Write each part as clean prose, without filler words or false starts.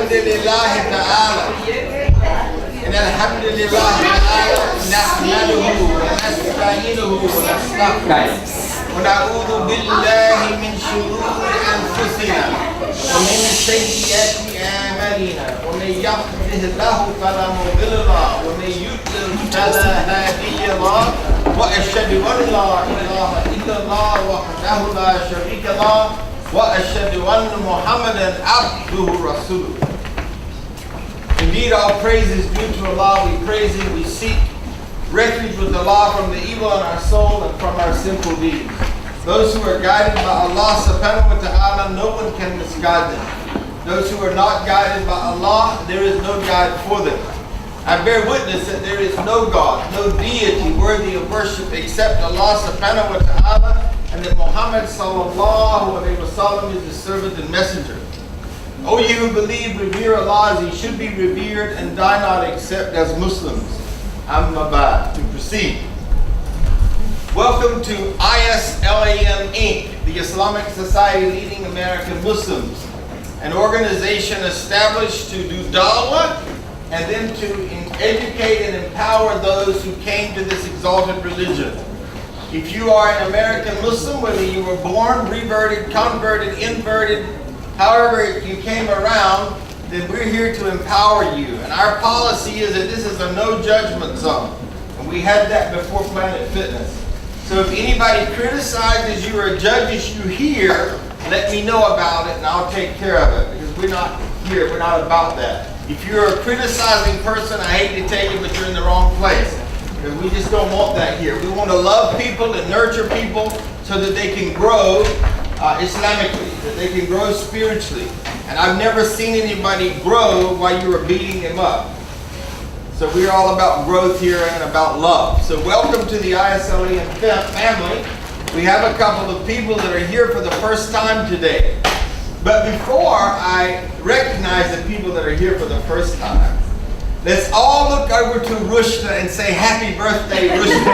Alhamdulillah ta'ala. إن الحمد لله تعالى نحمده ونستعينه ونستغفره ونعوذ بالله من شرور أنفسنا ومن سيئات أعمالنا ومن يهده الله فلا مضل له ومن يضلل فلا هادي له وأشهد أن لا إله إلا الله وحده لا شريك له وأشهد أن محمدا عبده ورسوله. Indeed, all praise is due to Allah. We praise Him. We seek refuge with Allah from the evil in our soul and from our sinful deeds. Those who are guided by Allah subhanahu wa ta'ala, no one can misguide them. Those who are not guided by Allah, there is no guide for them. I bear witness that there is no God, no deity worthy of worship except Allah subhanahu wa ta'ala, and that Muhammad sallallahu alayhi wa sallam is His servant and messenger. O you who believe, revere Allah as He should be revered and die not except as Muslims. Amma ba'd. To proceed. Welcome to ISLAM Inc., the Islamic Society Leading American Muslims, an organization established to do da'wah and then to educate and empower those who came to this exalted religion. If you are an American Muslim, whether you were born, reverted, converted, inverted, however you came around, then we're here to empower you. And our policy is that this is a no judgment zone. And we had that before Planet Fitness. So if anybody criticizes you or judges you here, let me know about it and I'll take care of it. Because we're not here, we're not about that. If you're a criticizing person, I hate to tell you, but you're in the wrong place. Because we just don't want that here. We want to love people and nurture people so that they can grow Islamically, that they can grow spiritually. And I've never seen anybody grow while you were beating them up. So we're all about growth here and about love. So welcome to the ISLAM family. We have a couple of people that are here for the first time today. But before I recognize the people that are here for the first time, let's all look over to Rushda and say happy birthday, Rushda.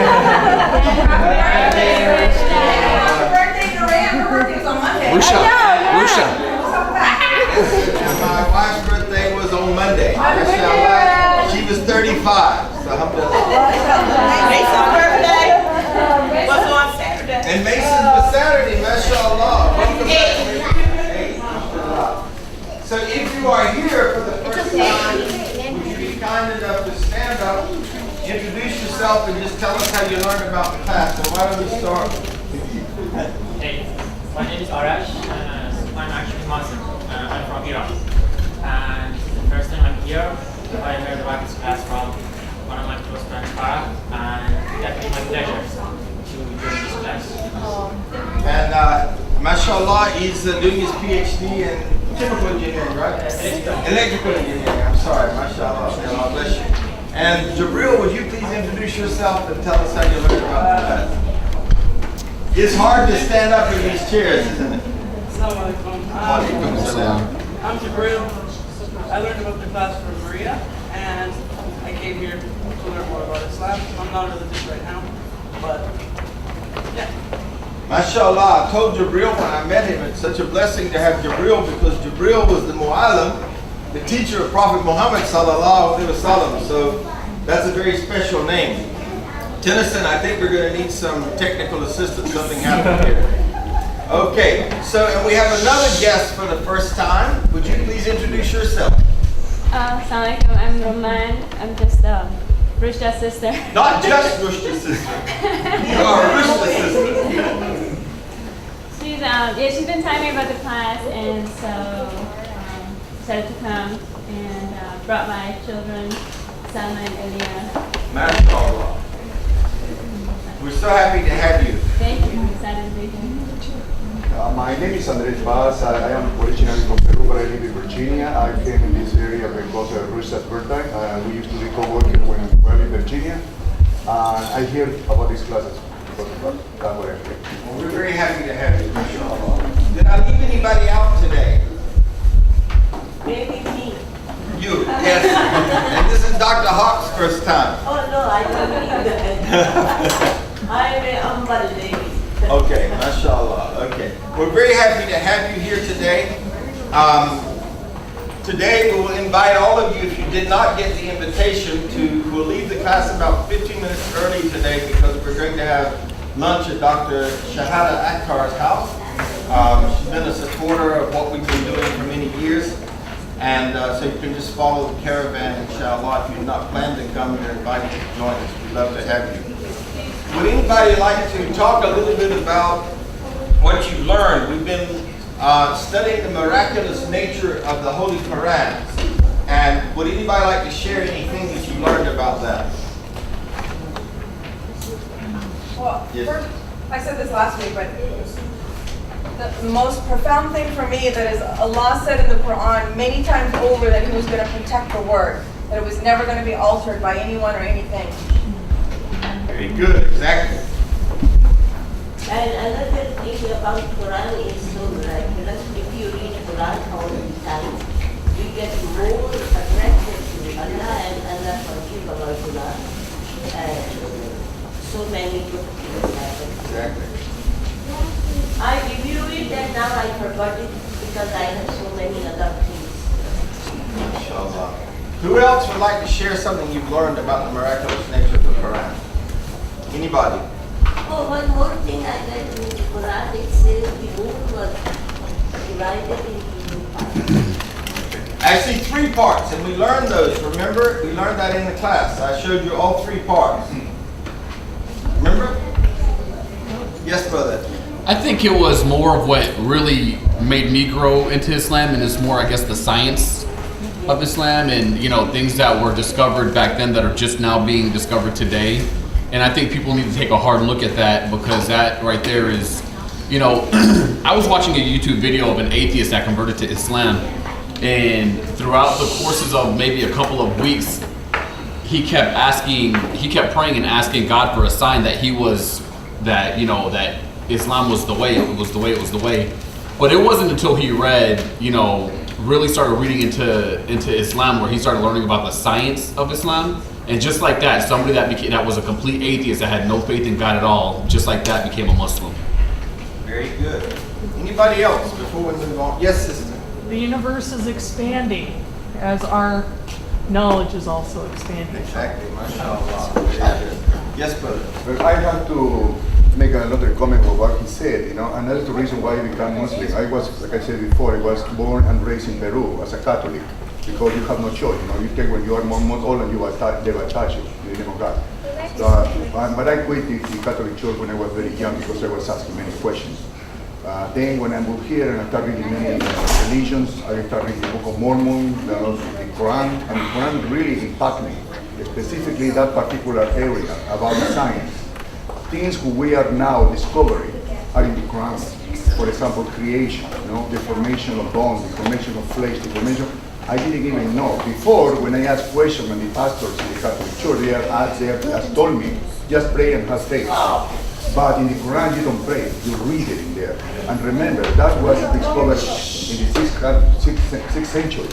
Happy birthday, Rushda. Her birthday was on Monday. Rusha. And my wife's birthday was on Monday. She was 35. So Mason's birthday was on Saturday. and Mason's was Saturday, mashallah. Welcome back. Hey, mashallah. So if you are here for the first time, would you be kind enough to stand up, introduce yourself, and just tell us how you learned about the class? So why don't we start with you? Hey, my name is Arash. I'm actually Muslim. I'm from Iran. And this is the first time I'm here. I heard about this class from one of my close friends, Farah, and it's definitely my pleasure to join this class. And mashallah, he's doing his PhD in chemical engineering, right? Electrical engineering, I'm sorry, mashallah. Allah bless you. And Jabril, would you please introduce yourself and tell us how you learned about the class? It's hard to stand up in these chairs, isn't it? I'm Jabril. I learned about the class from Maria, and I came here to learn more about Islam. I'm not religious right now, but yeah. MashaAllah, I told Jabril when I met him, it's such a blessing to have Jabril because Jabril was the mu'allim, the teacher of Prophet Muhammad sallallahu alaihi wasallam. So that's a very special name. Tennyson, I think we're going to need some technical assistance, something happened here. Okay, so and we have another guest for the first time. Would you please introduce yourself? Assalamualaikum, I'm Roman. I'm just Rushda's sister. Not just Rushda's sister. You are Rushda's sister. She's been telling me about the class, and so decided to come and brought my children, Salma and Elia. MashaAllah. We're so happy to have you. Thank you. I'm excited to be here. My name is Andres Vaz. I am originally from Peru, but I live in Virginia. I came in this area because of Rushda's birthday. We used to be co-workers when we were in Virginia. I heard about these classes because of that. Well, we're very happy to have you, mashallah. Did I leave anybody out today? Maybe me. You, yes. And this is Dr. Hawk's first time. Oh no, I don't need that. I'm an humble lady. Okay, mashallah. Okay. We're very happy to have you here today. Today, we will invite all of you, if you did not get the invitation, we'll leave the class about 15 minutes early today because we're going to have lunch at Dr. Shahada Akhtar's house. She's been a supporter of what we've been doing for many years. And so you can just follow the caravan, inshallah. If you're not planning to come, you're invited to join us. We'd love to have you. Would anybody like to talk a little bit about what you learned? We've been studying the miraculous nature of the Holy Qur'an. And would anybody like to share anything that you learned about that? Well, Yes. first, I said this last week, but the most profound thing for me that is Allah said in the Quran many times over that He was going to protect the word, that it was never going to be altered by anyone or anything. Very good, exactly. And another thing about Quran is so miraculous. If you read Quran all the time, you get more attracted to Allah and Allah forgive our Quran. So many good things happen. Exactly. I reviewed it and now I forgot it because I have so many other things. Inshallah. Who else would like to share something you've learned about the miraculous nature of the Quran? Anybody? Oh, one more thing I read in the Quran, it says the moon was divided into two parts. Actually, 3 parts, and we learned those. Remember? We learned that in the class. I showed you all 3 parts. Remember? Yes, brother. I think it was more of what really made me grow into Islam, and it's more, I guess, the science of Islam and, you know, things that were discovered back then that are just now being discovered today. And I think people need to take a hard look at that, because that right there is, you know, I was watching a YouTube video of an atheist that converted to Islam, and throughout the courses of maybe a couple of weeks, he kept praying and asking God for a sign that that Islam was the way, it was the way, it was the way. But it wasn't until he read, you know, really started reading into Islam, where he started learning about the science of Islam. And just like that, somebody that was a complete atheist, that had no faith in God at all, just like that became a Muslim. Very good. Anybody else before we move on? Yes, sister. The universe is expanding as our knowledge is also expanding. Exactly. MashaAllah. Very good. Yes, brother. But I have to make another comment on what he said, you know, and that's the reason why I became Muslim. I was, like I said before, I was born and raised in Peru as a Catholic, because you have no choice, you know, you take when you are more old and they will attach you, the name of God. But I quit the Catholic Church when I was very young because I was asking many questions. Then when I moved here and I started reading many religions, I started reading the Book of Mormon, the Quran, and the Quran really impacted me, specifically that particular area about science. Things we are now discovering are in the Quran. For example, creation, you know, the formation of bones, the formation of flesh, the formation. I didn't even know. Before, when I asked questions, and the pastors in the Catholic Church, they have told me, just pray and have faith. But in the Quran, you don't pray, you read it in there. And remember, that was discovered in the 6th century.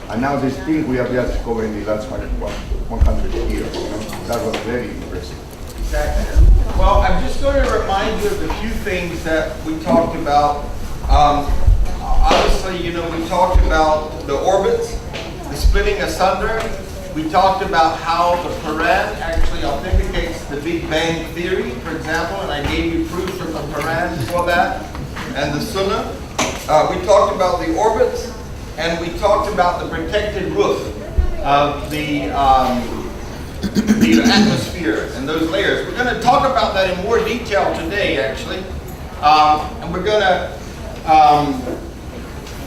And now this thing we have just discovered in the last 100 years. You know? That was very impressive. Exactly. Well, I'm just going to remind you of a few things that we talked about. Obviously, you know, we talked about the orbits, the splitting asunder. We talked about how the Quran actually authenticates the Big Bang Theory, for example, and I gave you proof from the Quran for that, and the Sunnah. We talked about the orbits, and we talked about the protected roof of the atmosphere and those layers. We're going to talk about that in more detail today, actually. And we're going to,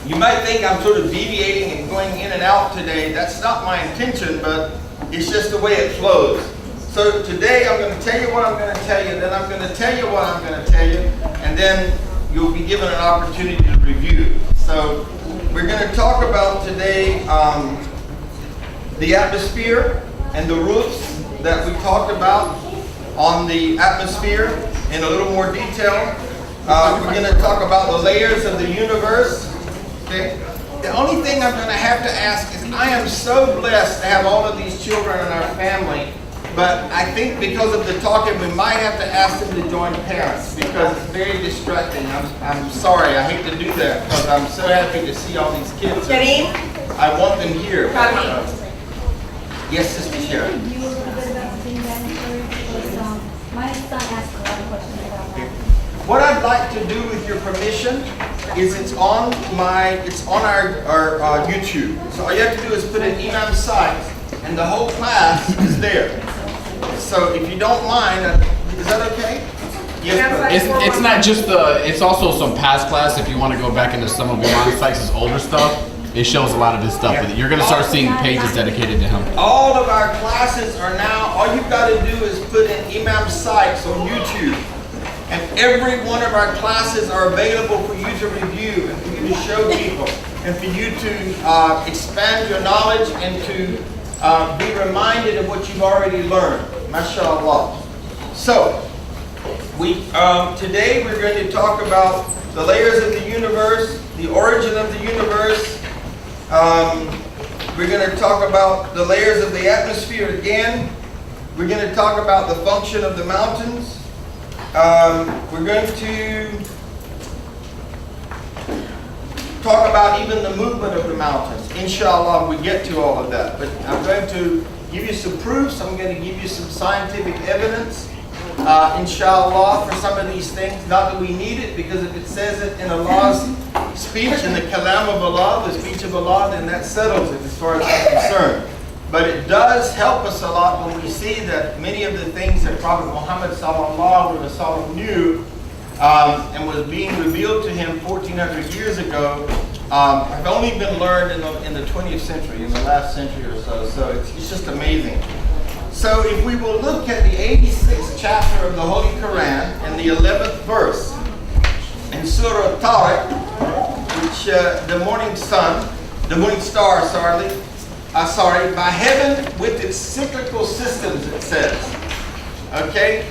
you might think I'm sort of deviating and going in and out today. That's not my intention, but it's just the way it flows. So today I'm going to tell you what I'm going to tell you, then I'm going to tell you what I'm going to tell you, and then you'll be given an opportunity to review. So we're going to talk about today the atmosphere and the roofs that we talked about on the atmosphere in a little more detail. We're going to talk about the layers of the universe. Okay. The only thing I'm going to have to ask is, I am so blessed to have all of these children in our family, but I think because of the talking, we might have to ask them to join parents because it's very distracting. I'm sorry, I hate to do that because I'm so happy to see all these kids. Kareem, I want them here. Yes, Sister Sharon. You were good about being mandatory because my son asked a lot of questions about that. What I'd like to do, with your permission, is it's on our YouTube. So all you have to do is put in Imam Site, and the whole class is there. So if you don't mind, is that okay? Yes, brother. It's not just it's also some past class. If you want to go back into some of Imam Sykes' older stuff, it shows a lot of his stuff. Yeah. But you're going to start seeing pages dedicated to him. All of our classes are now, all you've got to do is put in Imam Sykes on YouTube. And every one of our classes are available for you to review and for you to show people and for you to expand your knowledge and to be reminded of what you've already learned. MashaAllah. So, today we're going to talk about the layers of the universe, the origin of the universe. We're going to talk about the layers of the atmosphere again. We're going to talk about the function of the mountains. We're going to talk about even the movement of the mountains. Inshallah, we get to all of that. But I'm going to give you some proofs. I'm going to give you some scientific evidence. Inshallah, for some of these things. Not that we need it, because if it says it in Allah's speech, in the kalam of Allah, the speech of Allah, then that settles it as far as I'm concerned. But it does help us a lot when we see that many of the things that Prophet Muhammad sallallahu alaihi wasallam knew and was being revealed to him 1400 years ago have only been learned in the 20th century, in the last century or so. So it's just amazing. So if we will look at the 86th chapter of the Holy Qur'an and the 11th verse in Surah Tariq, which the morning star, by heaven with its cyclical systems, it says. Okay?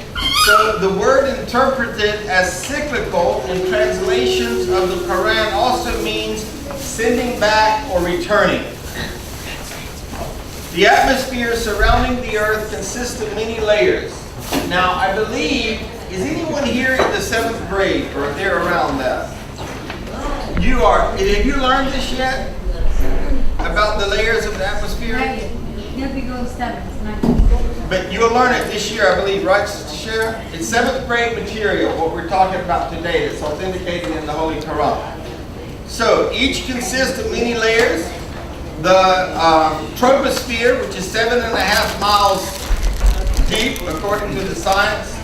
So the word interpreted as cyclical in translations of the Quran also means sending back or returning. The atmosphere surrounding the earth consists of many layers. Now, I believe, is anyone here in the 7th grade or they're around that? You are. Have you learned this yet? About the layers of the atmosphere? But you'll learn it this year, I believe, right, Sister Shara? It's 7th grade material, what we're talking about today. It's authenticated in the Holy Quran. So, each consists of many layers. The troposphere, which is 7.5 miles deep, according to the science.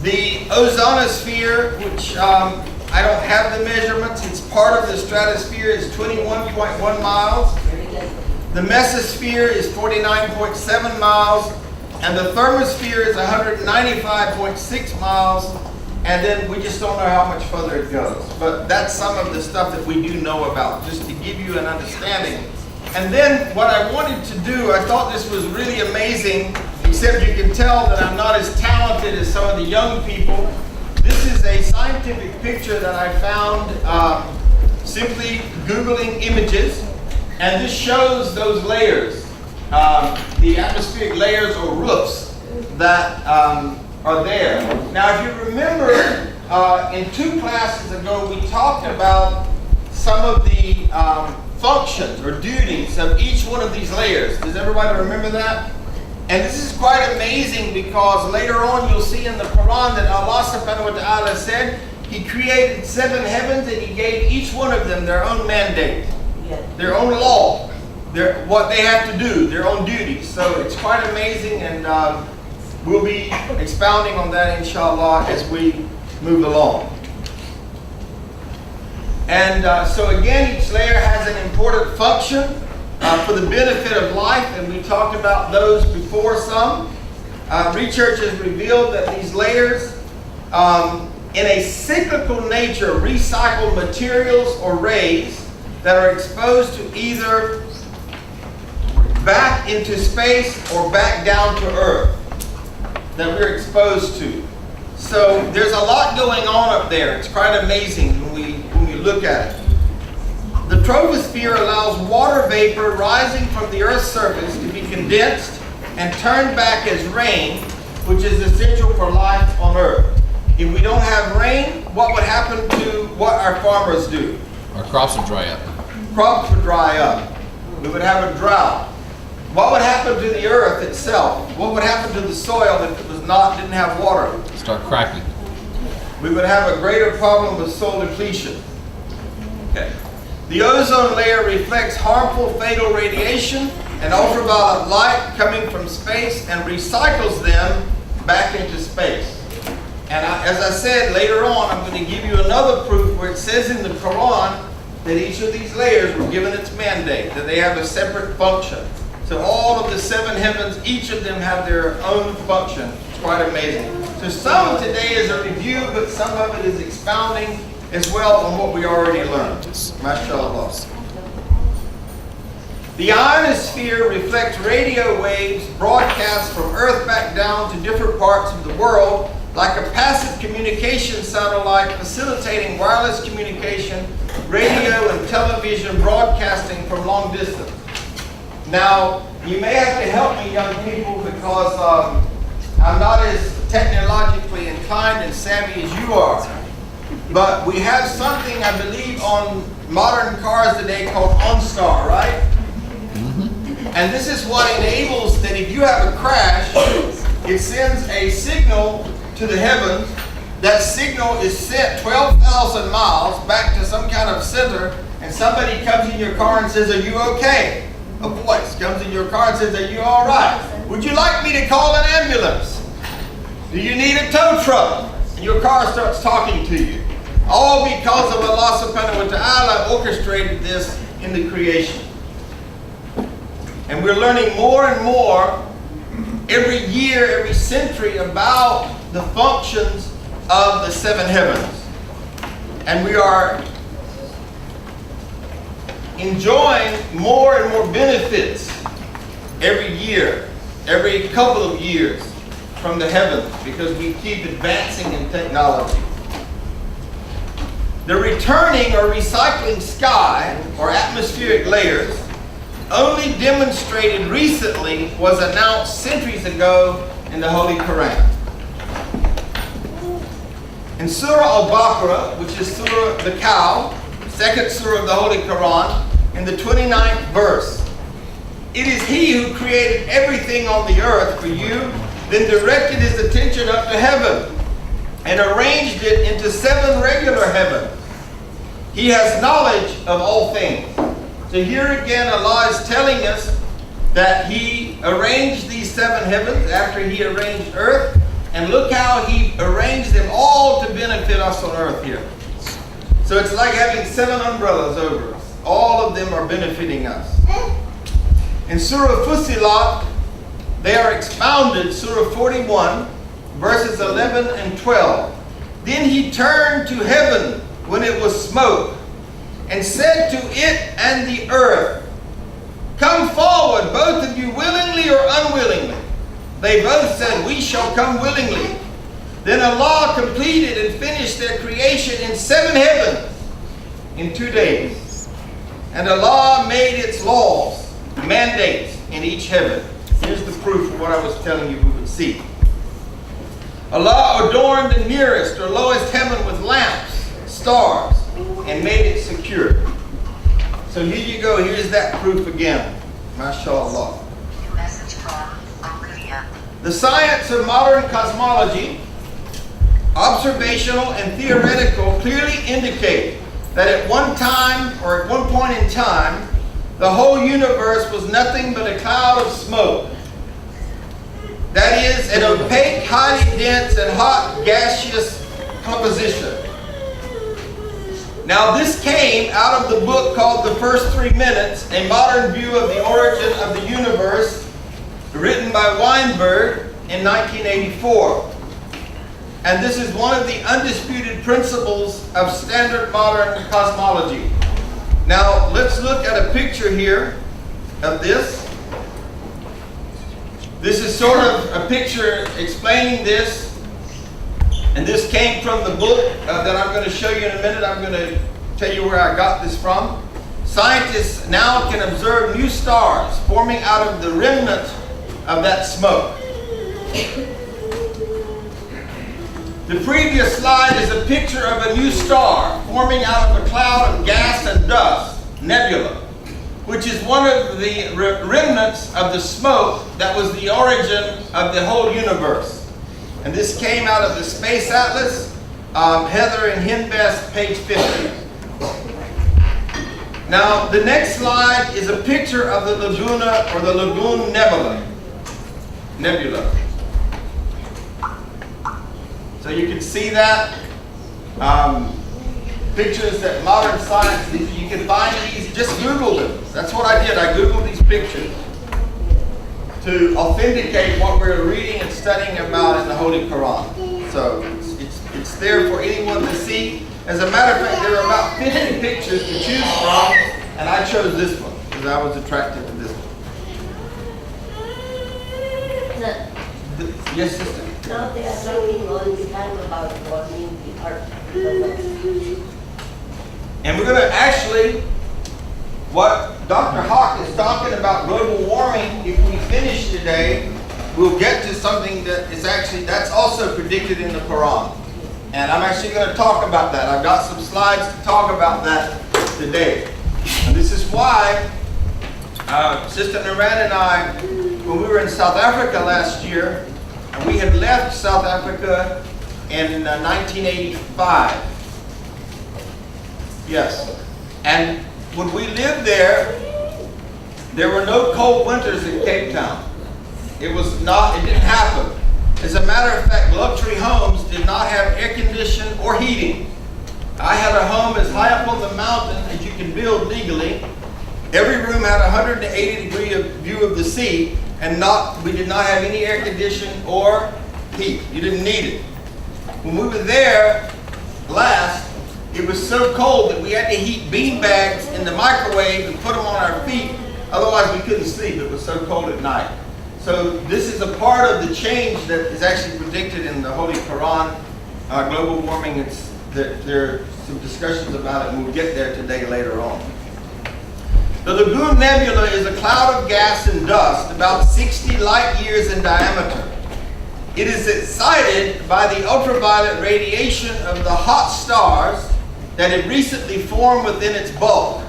The ozonosphere, which I don't have the measurements. It's part of the stratosphere. Is 21.1 miles. The mesosphere is 49.7 miles. And the thermosphere is 195.6 miles. And then we just don't know how much further it goes. But that's some of the stuff that we do know about, just to give you an understanding. And then what I wanted to do, I thought this was really amazing, except you can tell that I'm not as talented as some of the young people. This is a scientific picture that I found simply Googling images, and this shows those layers, the atmospheric layers or roofs that are there. Now, if you remember, in 2 classes ago, we talked about some of the functions or duties of each one of these layers. Does everybody remember that? And this is quite amazing because later on you'll see in the Quran that Allah subhanahu wa ta'ala said He created 7 heavens and He gave each one of them their own mandate, their own law, what they have to do, their own duties. So it's quite amazing, and we'll be expounding on that inshallah as we move along. And so again, each layer has an important function for the benefit of life, and we talked about those before some. Research has revealed that these layers, in a cyclical nature, recycle materials or rays that are exposed to either back into space or back down to Earth that we're exposed to. So there's a lot going on up there. It's quite amazing when we look at it. The troposphere allows water vapor rising from the Earth's surface to be condensed and turned back as rain, which is essential for life on Earth. If we don't have rain, what would happen to what our farmers do? Our crops will dry up. Crops would dry up. We would have a drought. What would happen to the earth itself? What would happen to the soil if it didn't have water? Start cracking. We would have a greater problem with soil depletion. Okay. The ozone layer reflects harmful fatal radiation and ultraviolet light coming from space and recycles them back into space. And as I said, later on, I'm going to give you another proof where it says in the Qur'an that each of these layers were given its mandate, that they have a separate function. So all of the 7 heavens, each of them have their own function. It's quite amazing. So some today is a review, but some of it is expounding as well on what we already learned. MashaAllah. The ionosphere reflects radio waves broadcast from Earth back down to different parts of the world, like a passive communication satellite facilitating wireless communication, radio and television broadcasting from long distance. Now, you may have to help me, young people, because I'm not as technologically inclined and savvy as you are. But we have something, I believe, on modern cars today called OnStar, right? And this is what enables that if you have a crash, it sends a signal to the heavens. That signal is sent 12,000 miles back to some kind of center, and somebody comes in your car and says, "Are you okay?" A voice comes in your car and says, "Are you all right? Would you like me to call an ambulance? Do you need a tow truck?" And your car starts talking to you. All because of Allah subhanahu wa ta'ala orchestrated this in the creation. And we're learning more and more every year, every century about the functions of the 7 heavens. And we are enjoying more and more benefits every year, every couple of years from the heavens, because we keep advancing in technology. The returning or recycling sky or atmospheric layers, only demonstrated recently, was announced centuries ago in the Holy Qur'an. In Surah Al-Baqarah, which is Surah the Cow, second surah of the Holy Qur'an, in the 29th verse, "It is He who created everything on the earth for you, then directed His attention up to heaven, and arranged it into 7 regular heavens. He has knowledge of all things." So here again, Allah is telling us that He arranged these 7 heavens after He arranged earth, and look how He arranged them all to benefit us on earth here. So it's like having 7 umbrellas over us. All of them are benefiting us. In Surah Fussilat, they are expounded, Surah 41, verses 11 and 12. "Then He turned to heaven when it was smoke, and said to it and the earth, 'Come forward, both of you, willingly or unwillingly.' They both said, 'We shall come willingly.' Then Allah completed and finished their creation in 7 heavens in 2 days. And Allah made its laws, mandates in each heaven." Here's the proof of what I was telling you we would see. Allah adorned the nearest or lowest heaven with lamps, stars, and made it secure. So here you go. Here's that proof again. MashaAllah. The science of modern cosmology, observational and theoretical, clearly indicate that at one time, or at one point in time, the whole universe was nothing but a cloud of smoke. That is, an opaque, highly dense, and hot gaseous composition. Now this came out of the book called The First 3 Minutes, a modern view of the origin of the universe, written by Weinberg in 1984. And this is one of the undisputed principles of standard modern cosmology. Now let's look at a picture here of this. This is sort of a picture explaining this. And this came from the book that I'm going to show you in a minute. I'm going to tell you where I got this from. Scientists now can observe new stars forming out of the remnant of that smoke. The previous slide is a picture of a new star forming out of a cloud of gas and dust. Nebula, which is one of the remnants of the smoke that was the origin of the whole universe. And this came out of the Space Atlas, Heather and Hinbest, page 50. Now, the next slide is a picture of the Laguna, or the Lagoon Nebula. So you can see that. Pictures that modern science, you can find these, just Google them. That's what I did. I Googled these pictures to authenticate what we're reading and studying about in the Holy Quran. So it's there for anyone to see. As a matter of fact, there are about 50 pictures to choose from, and I chose this one because I was attracted to this one. Yes, sister? Now they are talking all the time about warming the earth. And we're going to actually, what Dr. Hawk is talking about global warming, if we finish today, we'll get to something that is actually, that's also predicted in the Quran. And I'm actually going to talk about that. I've got some slides to talk about that today. And this is why Sister Naran and I, when we were in South Africa last year, and we had left South Africa in 1985. Yes. And when we lived there were no cold winters in Cape Town. It didn't happen. As a matter of fact, luxury homes did not have air conditioning or heating. I had a home as high up on the mountain as you can build legally. Every room had a 180-degree view of the sea, and we did not have any air conditioning or heat. You didn't need it. When we were there last, it was so cold that we had to heat bean bags in the microwave and put them on our feet. Otherwise, we couldn't sleep. It was so cold at night. So this is a part of the change that is actually predicted in the Holy Quran. Global warming, there are some discussions about it, and we'll get there today later on. The Lagoon Nebula is a cloud of gas and dust about 60 light years in diameter. It is excited by the ultraviolet radiation of the hot stars that had recently formed within its bulk.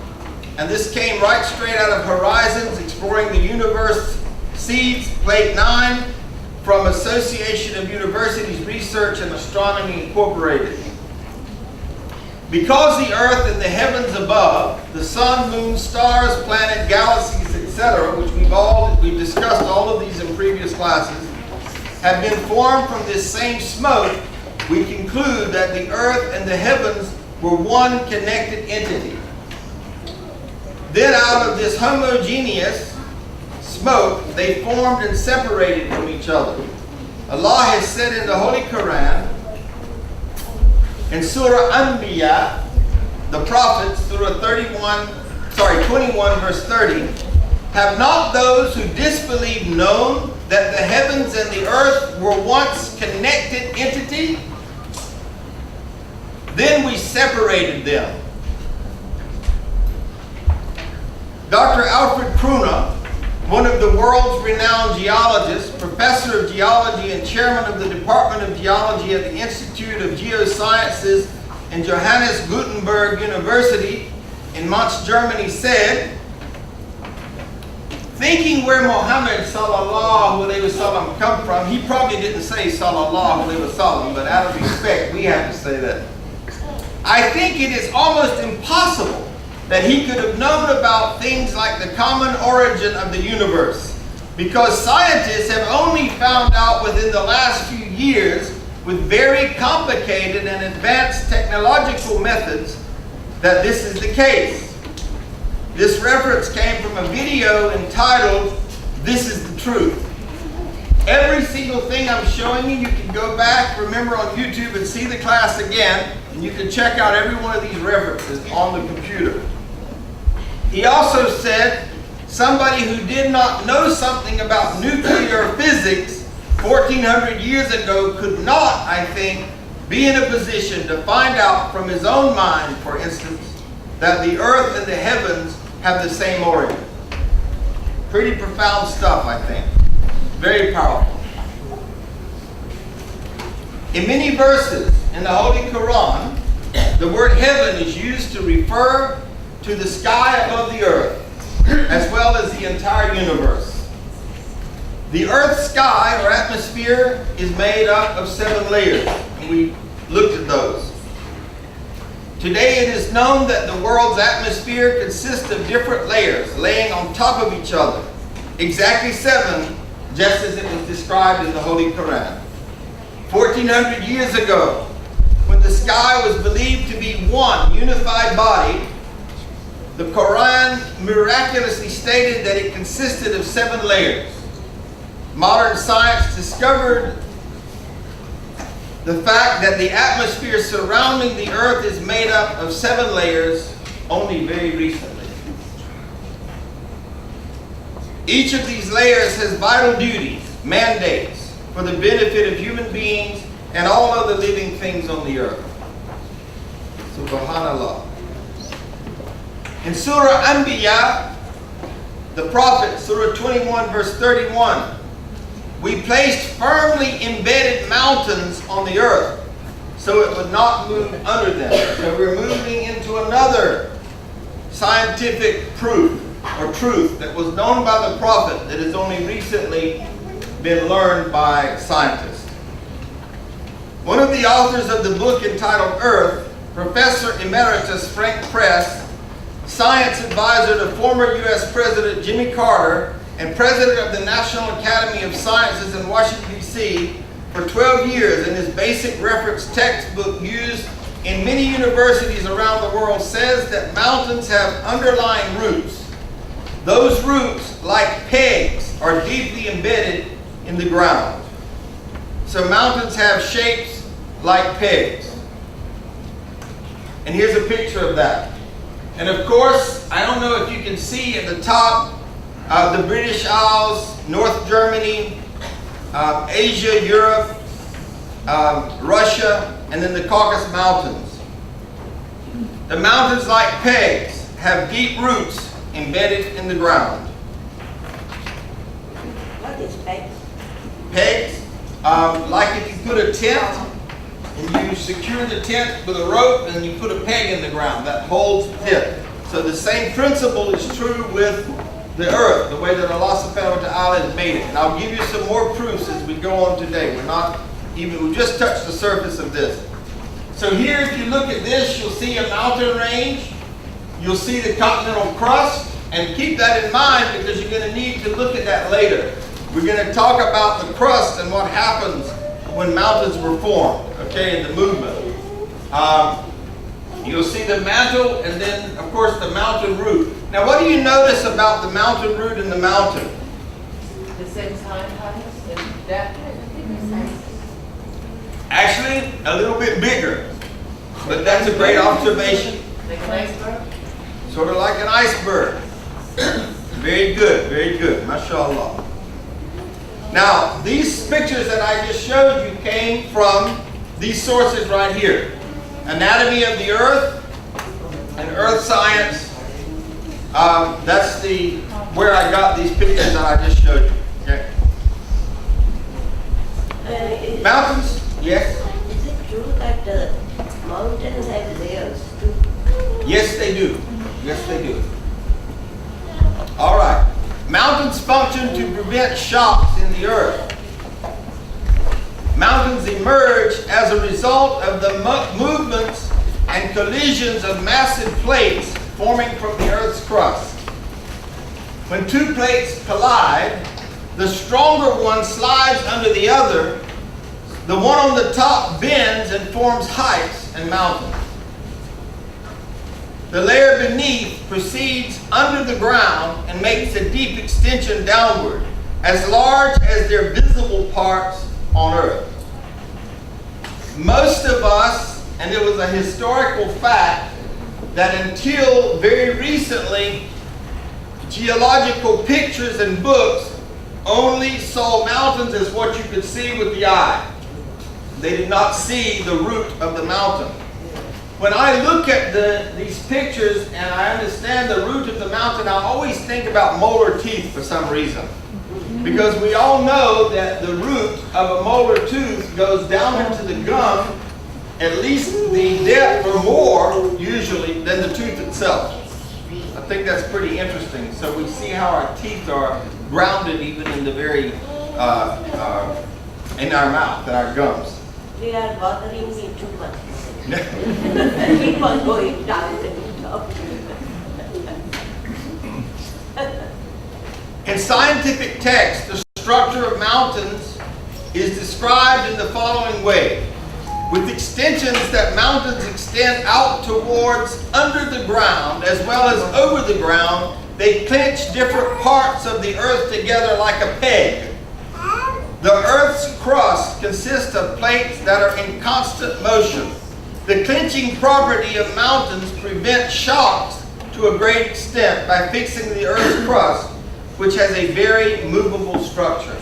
And this came right straight out of Horizons Exploring the Universe Seeds, Plate 9, from Association of Universities Research and Astronomy Incorporated. Because the earth and the heavens above, the sun, moon, stars, planet, galaxies, etc., which we've discussed all of these in previous classes, have been formed from this same smoke, we conclude that the earth and the heavens were one connected entity. Then out of this homogeneous smoke, they formed and separated from each other. Allah has said in the Holy Quran, in Surah Anbiya, the prophets, Surah 21 verse 30, have not those who disbelieve known that the heavens and the earth were once connected entity? Then we separated them. Dr. Alfred Kruna, one of the world's renowned geologists, professor of geology and chairman of the Department of Geology at the Institute of Geosciences in Johannes Gutenberg University in Mainz, Germany, said, thinking where Muhammad sallallahu alaihi wasallam come from, he probably didn't say sallallahu alaihi wasallam, but out of respect, we have to say that. I think it is almost impossible that he could have known about things like the common origin of the universe, because scientists have only found out within the last few years with very complicated and advanced technological methods that this is the case. This reference came from a video entitled, This is the Truth. Every single thing I'm showing you, you can go back, remember, on YouTube and see the class again, and you can check out every one of these references on the computer. He also said somebody who did not know something about nuclear physics 1,400 years ago could not, I think, be in a position to find out from his own mind, for instance, that the earth and the heavens have the same origin. Pretty profound stuff, I think. Very powerful. In many verses in the Holy Quran, the word heaven is used to refer to the sky above the earth, as well as the entire universe. The Earth's sky, or atmosphere, is made up of 7 layers. And we looked at those. Today it is known that the world's atmosphere consists of different layers laying on top of each other. Exactly 7, just as it was described in the Holy Qur'an. 1400 years ago, when the sky was believed to be one unified body, the Qur'an miraculously stated that it consisted of 7 layers. Modern science discovered the fact that the atmosphere surrounding the earth is made up of 7 layers only very recently. Each of these layers has vital duties, mandates, for the benefit of human beings and all other living things on the earth. Subhanallah. In Surah Anbiya, the Prophet, Surah 21, verse 31, we placed firmly embedded mountains on the earth so it would not move under them. So we're moving into another scientific proof or truth that was known by the Prophet that has only recently been learned by scientists. One of the authors of the book entitled Earth, Professor Emeritus Frank Press, science advisor to former U.S. President Jimmy Carter and president of the National Academy of Sciences in Washington, D.C. for 12 years, and his basic reference textbook used in many universities around the world says that mountains have underlying roots. Those roots, like pegs, are deeply embedded in the ground. So mountains have shapes like pegs. And here's a picture of that. And of course, I don't know if you can see at the top, the British Isles, North Germany, Asia, Europe, Russia, and then the Caucasus Mountains. The mountains, like pegs, have deep roots embedded in the ground. What is pegs? Pegs, like if you put a tent and you secure the tent with a rope and you put a peg in the ground that holds the tent. So the same principle is true with the earth, the way that Allah subhanahu wa ta'ala has made it. And I'll give you some more proofs as we go on today. We just touched the surface of this. So here, if you look at this, you'll see a mountain range. You'll see the continental crust. And keep that in mind because you're going to need to look at that later. We're going to talk about the crust and what happens when mountains were formed, okay, and the movement. You'll see the mantle and then, of course, the mountain root. Now, what do you notice about the mountain root and the mountain? The same height as that? Actually, a little bit bigger. But that's a great observation. Like an iceberg? Sort of like an iceberg. Very good, very good. MashaAllah. Now, these pictures that I just showed you came from these sources right here. Anatomy of the Earth and Earth Science. That's where I got these pictures that I just showed you. Okay. Mountains? Yes? Is it true that mountains have layers too? Yes, they do. Yes, they do. All right. Mountains function to prevent shocks in the earth. Mountains emerge as a result of the movements and collisions of massive plates forming from the earth's crust. When 2 plates collide, the stronger one slides under the other. The one on the top bends and forms heights and mountains. The layer beneath proceeds under the ground and makes a deep extension downward, as large as their visible parts on Earth. Most of us, and it was a historical fact, that until very recently, geological pictures and books only saw mountains as what you could see with the eye. They did not see the root of the mountain. When I look at these pictures and I understand the root of the mountain, I always think about molar teeth for some reason. Because we all know that the root of a molar tooth goes down into the gum, at least the depth or more, usually, than the tooth itself. I think that's pretty interesting. So we see how our teeth are grounded even in the very, in our mouth, in our gums. They are bothering me too much. Keep on going down and up. In scientific text, the structure of mountains is described in the following way. With extensions that mountains extend out towards under the ground as well as over the ground, they clinch different parts of the earth together like a peg. The earth's crust consists of plates that are in constant motion. The clinching property of mountains prevents shocks to a great extent by fixing the earth's crust, which has a very movable structure.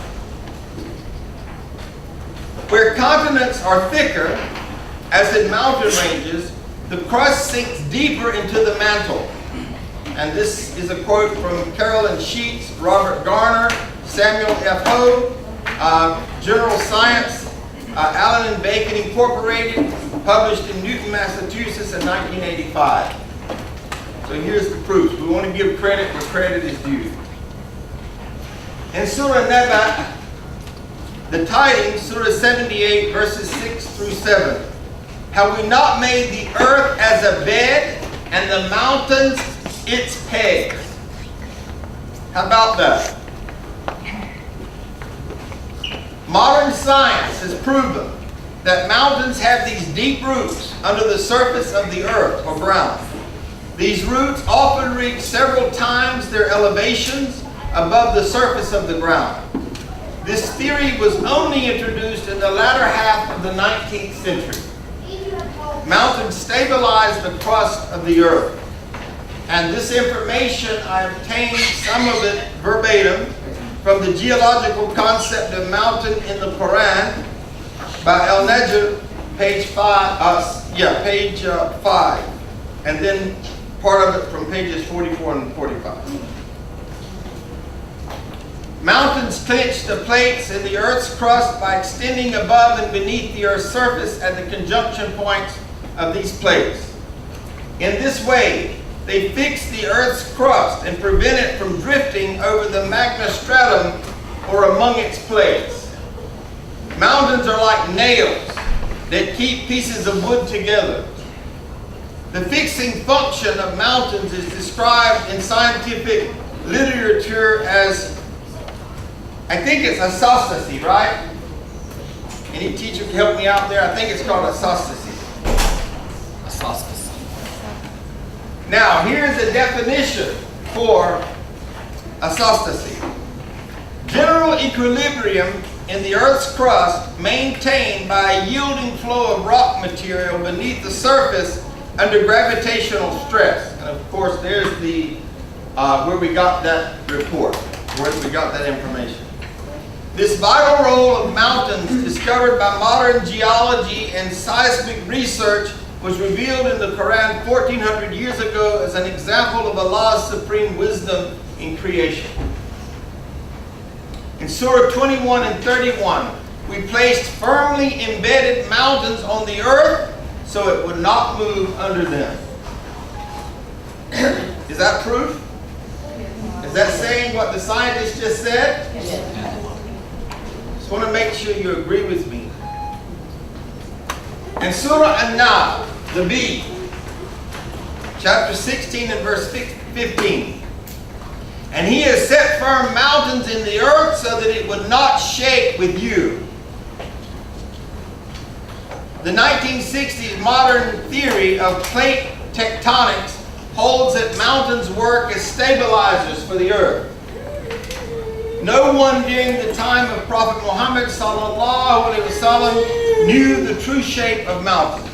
Where continents are thicker, as in mountain ranges, the crust sinks deeper into the mantle. And this is a quote from Carolyn Sheets, Robert Garner, Samuel F. Ho, General Science, Allen and Bacon Incorporated, published in Newton, Massachusetts in 1985. So here's the proof. We want to give credit where credit is due. In Surah Naba, the tidings, Surah 78, verses 6 through 7. Have we not made the earth as a bed and the mountains its pegs? How about that? Modern science has proven that mountains have these deep roots under the surface of the earth or ground. These roots often reach several times their elevations above the surface of the ground. This theory was only introduced in the latter half of the 19th century. Mountains stabilize the crust of the earth. And this information, I obtained some of it verbatim from the geological concept of mountain in the Qur'an by Al-Najr, page 5, and then part of it from pages 44 and 45. Mountains clinch the plates in the earth's crust by extending above and beneath the earth's surface at the conjunction points of these plates. In this way, they fix the earth's crust and prevent it from drifting over the magma stratum or among its plates. Mountains are like nails that keep pieces of wood together. The fixing function of mountains is described in scientific literature as, I think it's ascertain, right? Any teacher can help me out there? I think it's called ascertain. Now, here's a definition for ascertain. General equilibrium in the Earth's crust maintained by a yielding flow of rock material beneath the surface under gravitational stress. And of course, there's the where we got that report, where we got that information. This vital role of mountains, discovered by modern geology and seismic research, was revealed in the Qur'an 1400 years ago as an example of Allah's supreme wisdom in creation. In Surah 21 and 31, we placed firmly embedded mountains on the earth so it would not move under them. Is that proof? Is that saying what the scientist just said? Just want to make sure you agree with me. In Surah An-Nahl, the bee, chapter 16 and verse 15. And he has set firm mountains in the earth so that it would not shake with you. The 1960s modern theory of plate tectonics holds that mountains work as stabilizers for the earth. No one during the time of Prophet Muhammad sallallahu alaihi wasallam knew the true shape of mountains.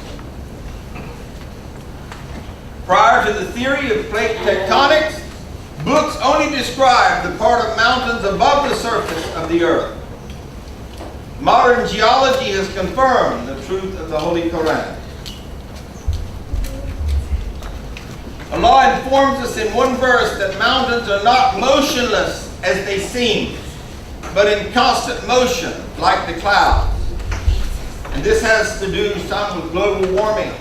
Prior to the theory of plate tectonics, books only describe the part of mountains above the surface of the earth. Modern geology has confirmed the truth of the Holy Qur'an. Allah informs us in one verse that mountains are not motionless as they seem, but in constant motion like the clouds. And this has to do some with global warming.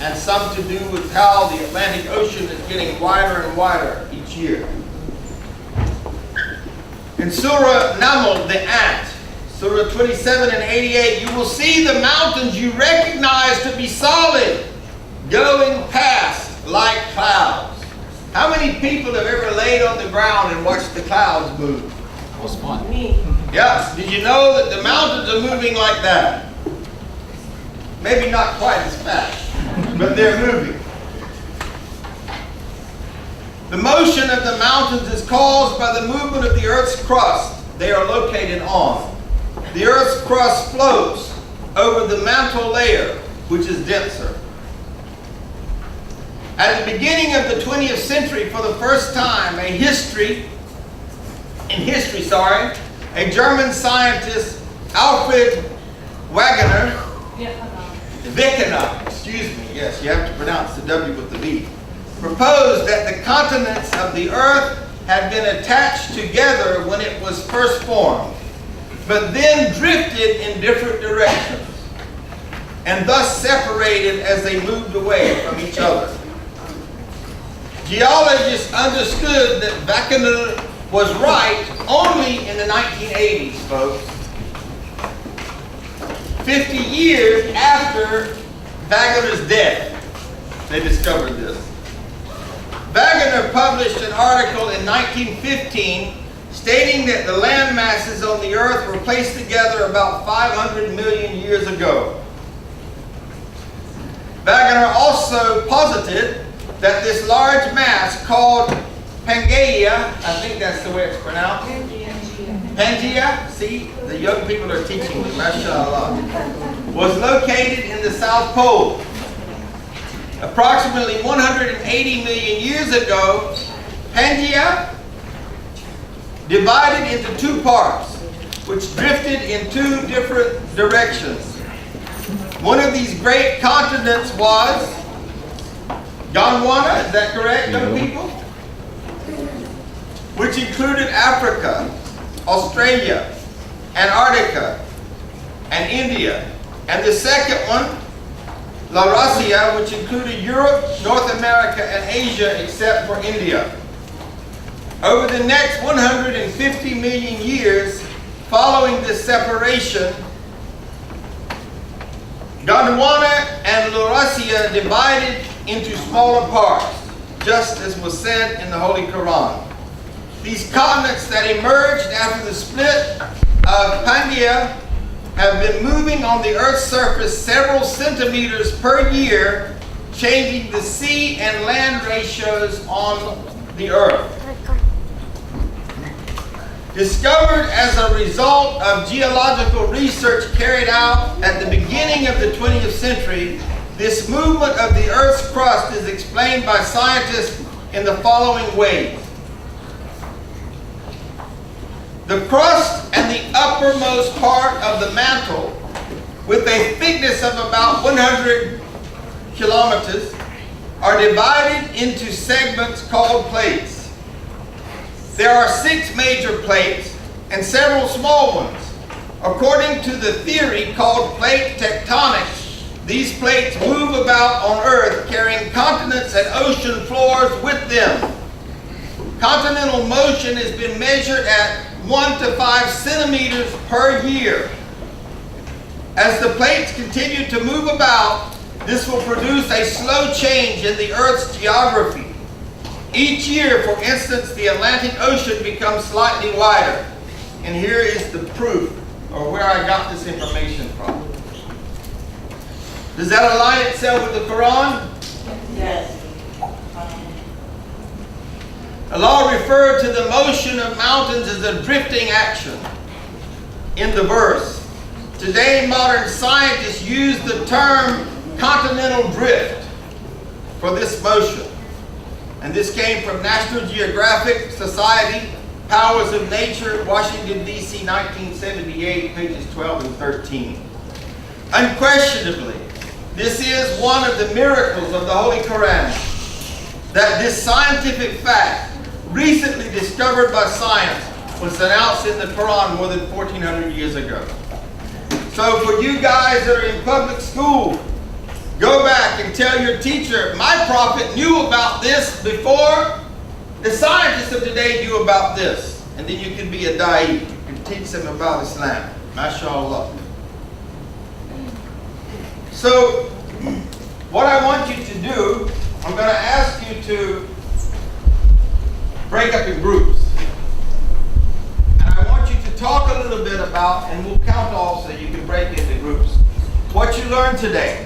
and some to do with how the Atlantic Ocean is getting wider and wider each year. In Surah Naml, the ant, Surah 27 and 88, you will see the mountains you recognize to be solid, going past like clouds. How many people have ever laid on the ground and watched the clouds move? That was fun. Me. Yeah, did you know that the mountains are moving like that? Maybe not quite as fast, but they're moving. The motion of the mountains is caused by the movement of the Earth's crust they are located on. The Earth's crust floats over the mantle layer, which is denser. At the beginning of the 20th century, for the first time, a German scientist, Alfred Wegener, excuse me, yes, you have to pronounce the W with the V, proposed that the continents of the Earth had been attached together when it was first formed, but then drifted in different directions, and thus separated as they moved away from each other. Geologists understood that Wegener was right only in the 1980s, folks. 50 years after Wegener's death, they discovered this. Wegener published an article in 1915 stating that the land masses on the Earth were placed together about 500 million years ago. Wegener also posited that this large mass called Pangaea, I think that's the way it's pronounced. Pangaea, see, the young people are teaching me, mashallah, was located in the South Pole. Approximately 180 million years ago, Pangaea divided into two parts, which drifted in two different directions. One of these great continents was Gondwana, is that correct, young people? Which included Africa, Australia, Antarctica, and India. And the second one, Laurasia, which included Europe, North America, and Asia, except for India. Over the next 150 million years following this separation, Gondwana and Laurasia divided into smaller parts, just as was said in the Holy Qur'an. These continents that emerged after the split of Pangaea have been moving on the Earth's surface several centimeters per year, changing the sea and land ratios on the Earth. Discovered as a result of geological research carried out at the beginning of the 20th century, this movement of the Earth's crust is explained by scientists in the following ways. The crust and the uppermost part of the mantle, with a thickness of about 100 kilometers, are divided into segments called plates. There are 6 major plates and several small ones. According to the theory called plate tectonics, these plates move about on Earth, carrying continents and ocean floors with them. Continental motion has been measured at 1 to 5 centimeters per year. As the plates continue to move about, this will produce a slow change in the Earth's geography. Each year, for instance, the Atlantic Ocean becomes slightly wider. And here is the proof, or where I got this information from. Does that align itself with the Quran? Yes. Allah referred to the motion of mountains as a drifting action in the verse. Today, modern scientists use the term continental drift for this motion. And this came from National Geographic Society, Powers of Nature, Washington, D.C., 1978, pages 12 and 13. Unquestionably, this is one of the miracles of the Holy Qur'an, that this scientific fact, recently discovered by science, was announced in the Quran more than 1,400 years ago. So for you guys that are in public school, Go back and tell your teacher, my prophet knew about this before the scientists of today knew about this. And then you can be a da'i. You can teach them about Islam. MashaAllah. So, what I want you to do, I'm going to ask you to break up in groups. And I want you to talk a little bit about, and we'll count off so you can break into groups, what you learned today.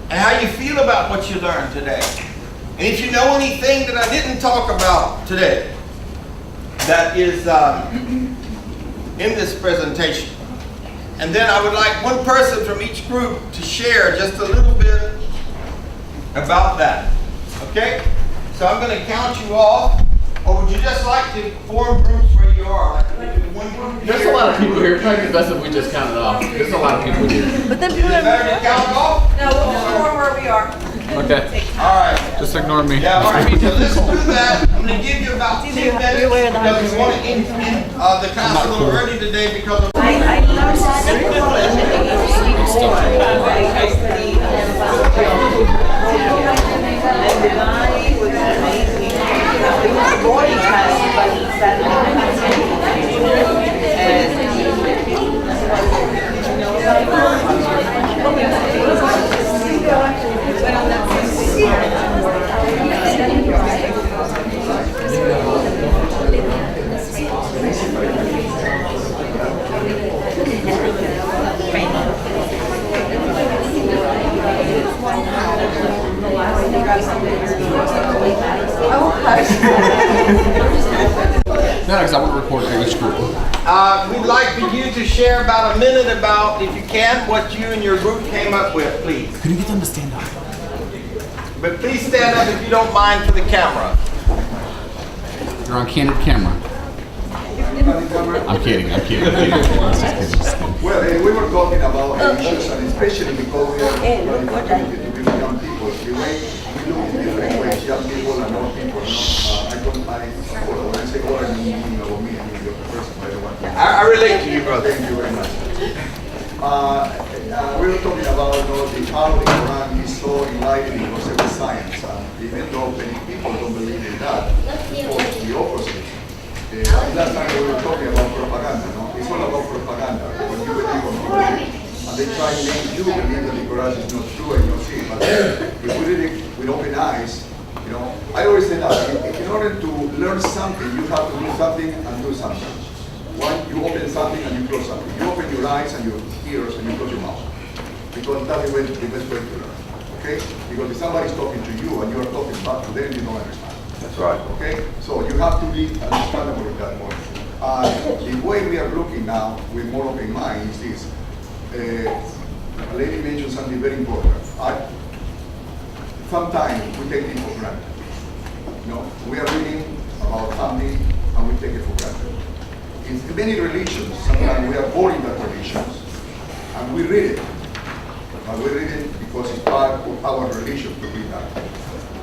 And how you feel about what you learned today. And if you know anything that I didn't talk about today that is in this presentation. And then I would like one person from each group to share just a little bit about that. Okay? So I'm going to count you off. Or would you just like to form groups where you are? Like maybe one group here. There's a lot of people here. It might be best if we just count it off. There's a lot of people here. But then Is it better to count off? No, we'll form where we are. Okay. All right. Just ignore me. Yeah, all right. So let's do that. I'm going to give you about 10 minutes because we want to end the class a little early today because of... I love simple and Divine was amazing. It was a boarding class, but he sat No, because I want to record for each group. We'd like for you to share about a minute about, if you can, what you and your group came up with, please. Can you get them to stand up? But please stand up if you don't mind for the camera. You're on candid camera. I'm kidding. Let's just kidding. Well, we were talking about issues, and especially because we are trying to be young people. The way we look in different ways, young people and old people. When I say old, I mean me, I mean the person, by the one. I relate to you, brother. Thank you very much. We were talking about how the Quran is so enlightening because it was science. Even though many people don't believe in that, it's the opposite. Last time we were talking about propaganda, no? It's all about propaganda. When you believe on people, and they try to make you believe that the Quran is not true and you see. But if we read it with open eyes, you know, I always say that in order to learn something, you have to do something and do something. One, you open something and you close something. You open your eyes and your ears and you close your mouth. Because that's the best way to learn. Okay? Because if somebody's talking to you and you are talking back to them, you don't understand. That's right. Okay? So you have to be understandable in that point. The way we are looking now with more open mind is this. A lady mentioned something very important. Sometimes we take things for granted. You know, we are reading about something and we take it for granted. In many religions, sometimes we are born in that religions and we read it. And we read it because it's part of our religion to read that.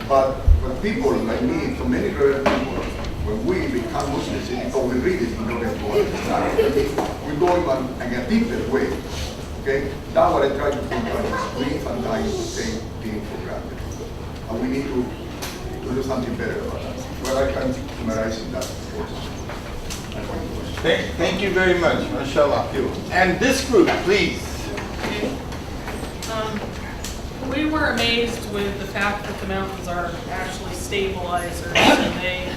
But when people like me, so many reverend people, when we become Muslims, because we read it in order to understand, we go in a deeper way. Okay? That's what I try to think about. We sometimes take things for granted. And we need to do something better about that. Well, I can summarize in that, of course. Thank you very much, mashallah. And this group, please. We were amazed with the fact that the mountains are actually stabilizers, and they,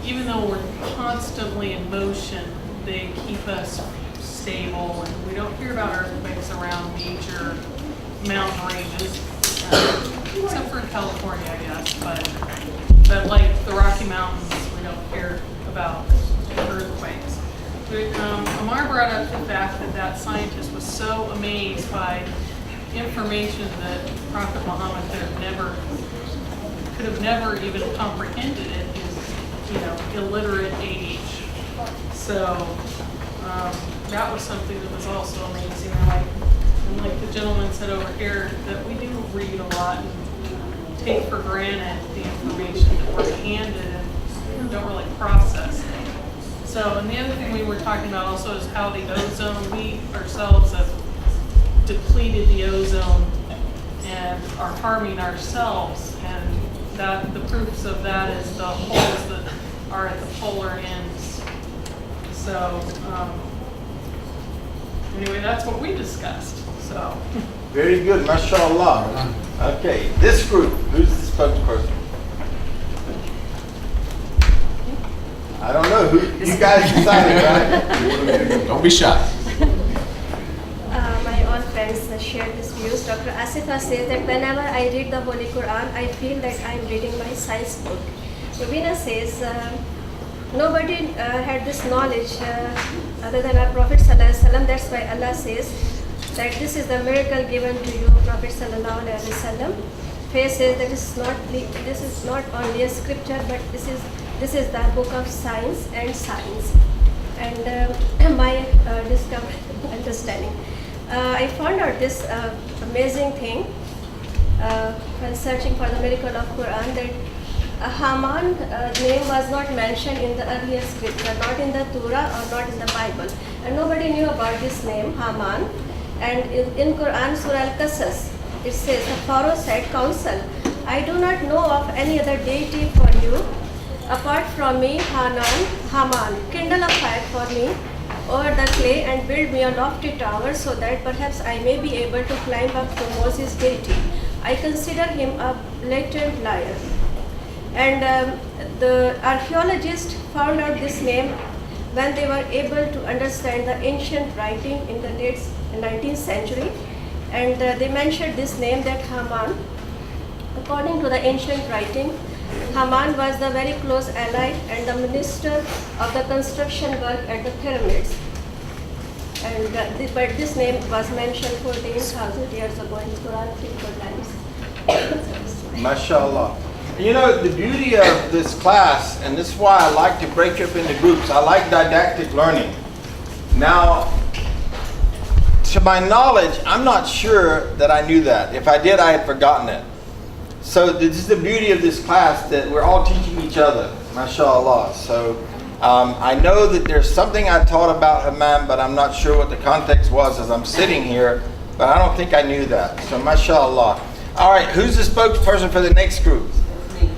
even though we're constantly in motion, they keep us stable, and we don't hear about earthquakes around major mountain ranges, except for in California, I guess, but like the Rocky Mountains, we don't hear about earthquakes. Amar brought up the fact that scientist was so amazed by information that Prophet Muhammad could have never even comprehended at his, illiterate age. So that was something that was also amazing. And like the gentleman said over here, that we do read a lot and take for granted the information that we're handed and don't really process it. So, and the other thing we were talking about also is how the ozone, we ourselves have depleted the ozone and are harming ourselves. And that the proofs of that is the holes that are at the polar ends. So anyway, that's what we discussed. So Very good, mashallah. Okay, this group, who's the spokesperson? I don't know. Who you guys decided, right? Don't be shy. My own friends shared this views. Dr. Asifa says that whenever I read the Holy Quran, I feel that I'm reading my science book. Ravina says nobody had this knowledge other than our Prophet ﷺ. That's why Allah says that this is the miracle given to you, Prophet ﷺ. Faith says that this is not only a scripture, but this is the book of science and science. And my discovery, understanding. I found out this amazing thing when searching for the miracle of Quran, that Haman name was not mentioned in the earlier scripture, not in the Torah or not in the Bible. And nobody knew about this name, Haman. And in Quran, Surah Al-Qasas, it says, the Pharaoh said, counsel, I do not know of any other deity for you apart from me, Haman, kindle a fire for me over the clay and build me a lofty tower so that perhaps I may be able to climb up to Moses' deity. I consider him a blatant liar. And the archaeologists found out this name when they were able to understand the ancient writing in the late 19th century. And they mentioned this name, that Haman. According to the ancient writing, Haman was the very close ally and the minister of the construction work at the pyramids. And but this name was mentioned 14,000 years ago in Quran 54 times. Mashallah. You know, the beauty of this class, and this is why I like to break up into groups, I like didactic learning. Now, to my knowledge, I'm not sure that I knew that. If I did, I had forgotten it. So this is the beauty of this class, that we're all teaching each other, mashallah. So I know that there's something I taught about Haman, but I'm not sure what the context was as I'm sitting here, but I don't think I knew that. So mashallah. All right, who's the spokesperson for the next group? Me.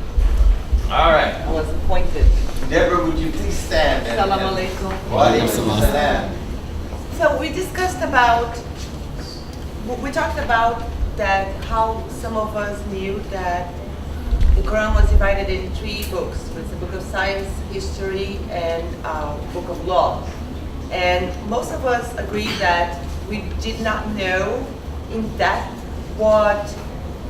All right. I was appointed. Deborah, would you please stand? Salam alaikum. Wa alaikum salam. So we discussed about, we talked about that how some of us knew that the Quran was divided in 3 books. It's a book of science, history, and book of law. And most of us agreed that we did not know in depth what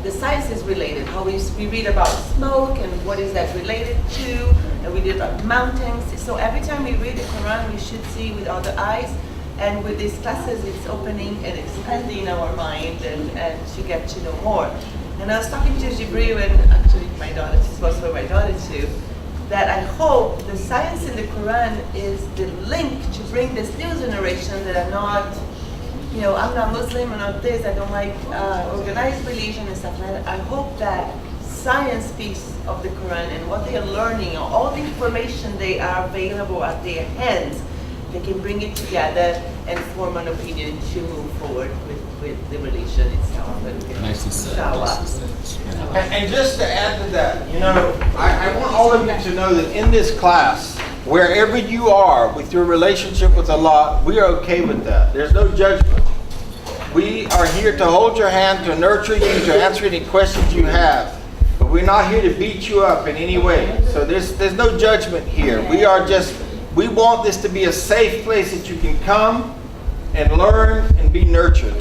the science is related, how we read about smoke and what is that related to, and we did about mountains. So every time we read the Quran, we should see with other eyes. And with these classes, it's opening and expanding our mind and to get to know more. And I was talking to Jibril, and actually my daughter, she's also my daughter too, that I hope the science in the Quran is the link to bring this new generation that are not, you know, I'm not Muslim, I'm not this, I don't like organized religion and stuff like that. I hope that science piece of the Quran and what they are learning, all the information they are available at their hands, they can bring it together and form an opinion to move forward with the religion itself. Nicely said. And just to add to that, you know, I want all of you to know that in this class, wherever you are with your relationship with Allah, we are okay with that. There's no judgment. We are here to hold your hand, to nurture you, to answer any questions you have. But we're not here to beat you up in any way. So there's no judgment here. We want this to be a safe place that you can come and learn and be nurtured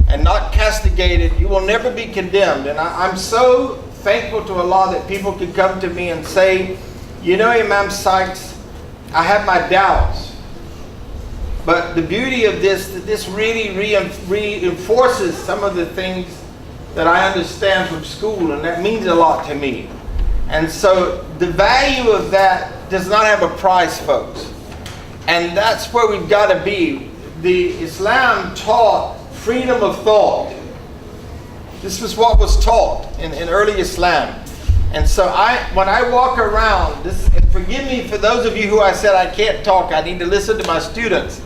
and not castigated. You will never be condemned. And I'm so thankful to Allah that people can come to me and say, you know, Imam Sykes, I have my doubts. But the beauty of this really reinforces some of the things that I understand from school, and that means a lot to me. And so the value of that does not have a price, folks. And that's where we've got to be. The Islam taught freedom of thought. This was what was taught in early Islam. And so when I walk around, and forgive me for those of you who I said I can't talk, I need to listen to my students.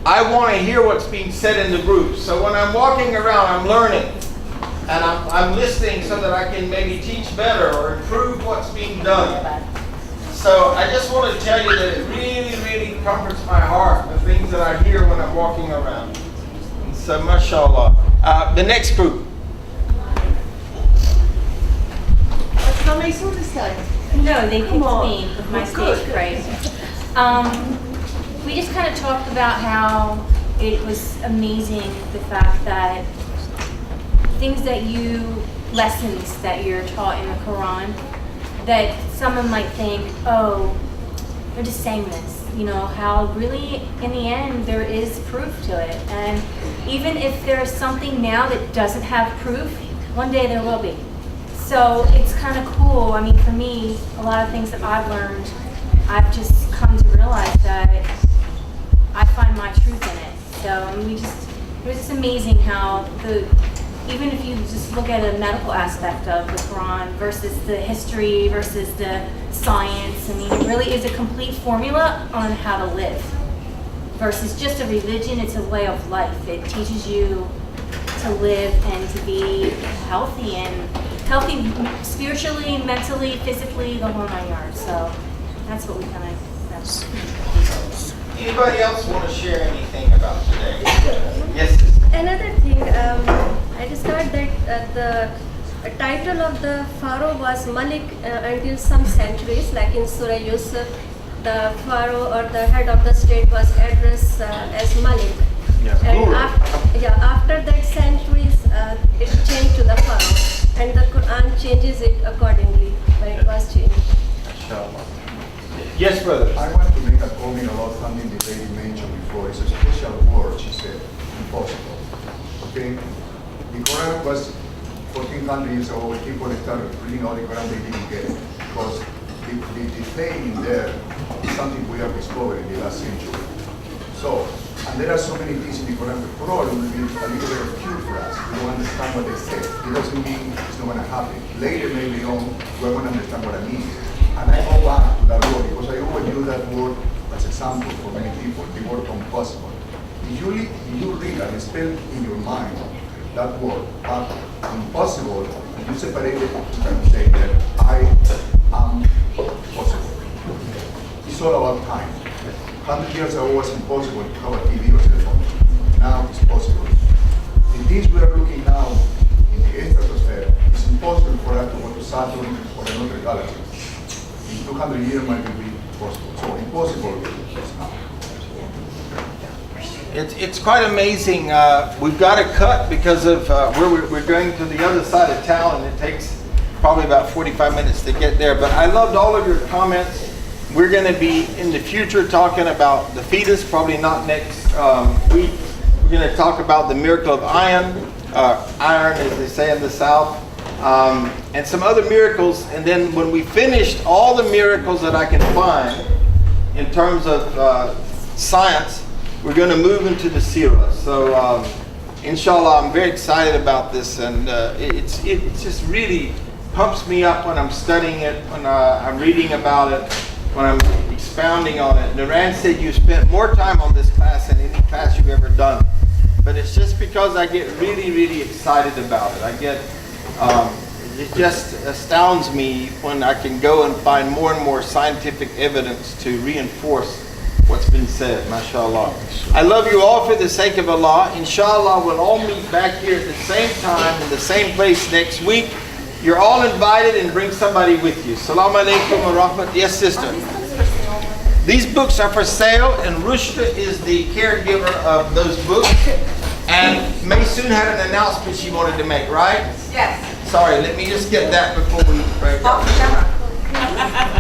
I want to hear what's being said in the group. So when I'm walking around, I'm learning. and I'm listening so that I can maybe teach better or improve what's being done. So I just want to tell you that it really, really comforts my heart, the things that I hear when I'm walking around. And so, mashallah. The next group. How many soon this time? No, they picked me with my Good. stage fright. We just kind of talked about how it was amazing, the fact that things that lessons that you're taught in the Quran, that someone might think, oh, they're just saying this. You know, how really, in the end, there is proof to it. And even if there's something now that doesn't have proof, one day there will be. So it's kind of cool. I mean, for me, a lot of things that I've learned, I've just come to realize that I find my truth in it. So I mean, it was just amazing how even if you just look at a medical aspect of the Quran versus the history versus the science, I mean, it really is a complete formula on how to live. Versus just a religion, it's a way of life. It teaches you to live and to be healthy spiritually, mentally, physically, the whole 9 yards. So that's what we kind of. Anybody else want to share anything about today? Yes, sister. Another thing, I discovered that the title of the pharaoh was Malik until some centuries, like in Surah Yusuf, the pharaoh or the head of the state was addressed as Malik. Yeah. And after that centuries, it changed to the pharaoh, and the Quran changes it accordingly when it was changed. Yes, brother. I want to make a comment about something the lady mentioned before. It's a special word, she said, impossible. Okay? The Quran was 1400 years ago when people started reading all the Quran, they didn't get it. Because the thing in there is something we have discovered in the last century. So, and there are so many things in the Quran, the problem will be a little bit obscure for us. We don't understand what they say. It doesn't mean it's not going to happen. Later, maybe on, we're going to understand what I mean. And I go back to that word because I always use that word as an example for many people, the word impossible. If you read and spell in your mind that word, impossible, and you separate it, you can say that I am possible. It's all about time. 100 years ago it was impossible to have a TV or cell phone. Now it's possible. The things we are looking now in the stratosphere, it's impossible for us to go to Saturn or another galaxy. In 200 years might be possible. So impossible is now. It's quite amazing. We've got to cut because of we're going to the other side of town, and it takes probably about 45 minutes to get there. But I loved all of your comments. We're going to be in the future talking about the fetus, probably not next week. We're going to talk about the miracle of iron, as they say in the South. And some other miracles, and then when we finished all the miracles that I can find in terms of science, we're going to move into the seerah. So inshallah, I'm very excited about this, and it just really pumps me up when I'm studying it, when I'm reading about it, when I'm expounding on it. Naran said you spent more time on this class than any class you've ever done, but it's just because I get really, really excited about it. It just astounds me when I can go and find more and more scientific evidence to reinforce what's been said, mashallah. I love you all for the sake of Allah. Inshallah, we'll all meet back here at the same time in the same place next week. You're all invited, and bring somebody with you. Assalamu alaikum wa rahmat. Yes, sister. These books are for sale, and Rushda is the caregiver of those books. And Maysoon had an announcement she wanted to make, right? Yes. Sorry, let me just get that before we break up. Off camera.